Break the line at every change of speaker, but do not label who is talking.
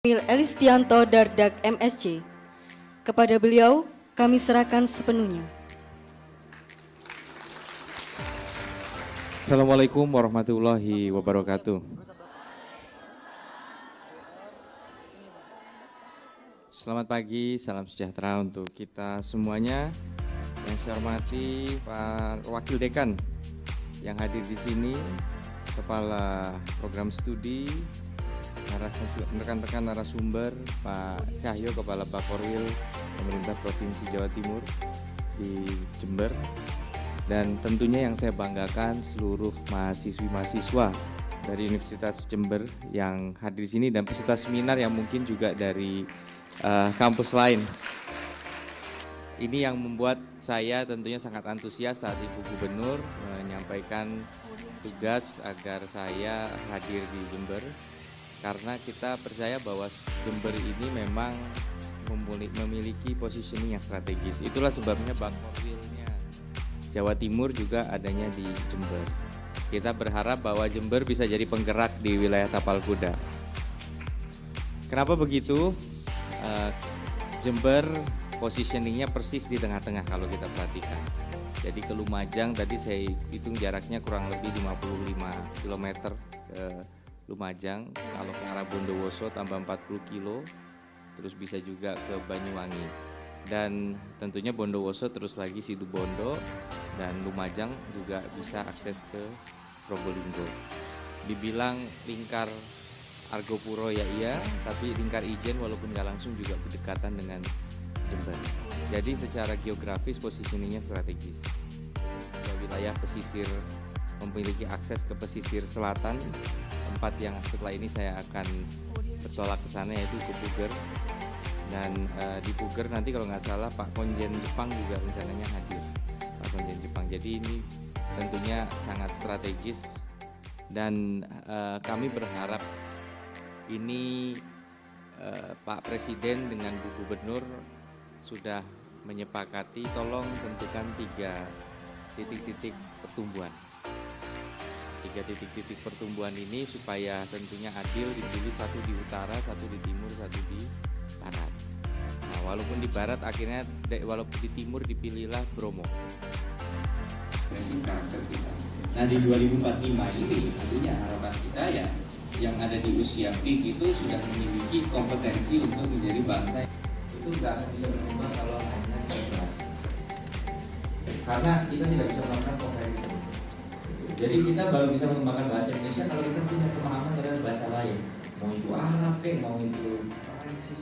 Emil Elistianto Dardak MSc. Kepada beliau kami serahkan sepenuhnya.
Assalamualaikum warahmatullahi wabarakatuh. Selamat pagi, salam sejahtera untuk kita semuanya. Yang saya hormati Pak Wakil Dekan yang hadir di sini, Kepala Program Studi, rekan-rekan narasumber, Pak Cahyo, Kepala Bakorwil Pemerintah Provinsi Jawa Timur di Jember, dan tentunya yang saya banggakan seluruh mahasiswi-mahasiswa dari Universitas Jember yang hadir di sini dan peserta seminar yang mungkin juga dari kampus lain. Ini yang membuat saya tentunya sangat antusias saat Ibu Gubernur menyampaikan tugas agar saya hadir di Jember, karena kita percaya bahwa Jember ini memang memiliki positioning yang strategis. Itulah sebabnya Bakorwilnya Jawa Timur juga adanya di Jember. Kita berharap bahwa Jember bisa jadi penggerak di wilayah tapal kuda. Kenapa begitu? Jember positioningnya persis di tengah-tengah kalau kita perhatikan. Jadi ke Lumajang tadi saya hitung jaraknya kurang lebih 55 km ke Lumajang. Kalau ke arah Bondowoso tambah 40 kilo, terus bisa juga ke Banyuwangi. Dan tentunya Bondowoso terus lagi Situbondo, dan Lumajang juga bisa akses ke Probolinggo. Dibilang lingkar Argopuro ya iya, tapi lingkar Ijen walaupun nggak langsung juga berdekatan dengan Jember. Jadi secara geografis positioningnya strategis. Wilayah pesisir memiliki akses ke pesisir selatan, tempat yang setelah ini saya akan bertolak ke sana yaitu ke Puger. Dan di Puger nanti kalau nggak salah Pak Konjen Jepang juga rencananya hadir, Pak Konjen Jepang. Jadi ini tentunya sangat strategis dan kami berharap ini Pak Presiden dengan Bu Gubernur sudah menyepakati tolong tentukan 3 titik-titik pertumbuhan. 3 titik-titik pertumbuhan ini supaya tentunya adil, dipilih satu di utara, satu di timur, satu di barat. Nah, walaupun di barat akhirnya, walaupun di timur dipilihlah Bromo.
Nah di 2045 ini tentunya harapan kita ya yang ada di usia peak itu sudah memiliki kompetensi untuk menjadi bangsa. Itu nggak akan bisa berkembang kalau hanya generasi. Karena kita tidak bisa melakukan comparison. Jadi kita baru bisa mengembangkan bahasa Indonesia kalau kita punya pemahaman terhadap bahasa lain. Mau itu Arab, mau itu Prancis,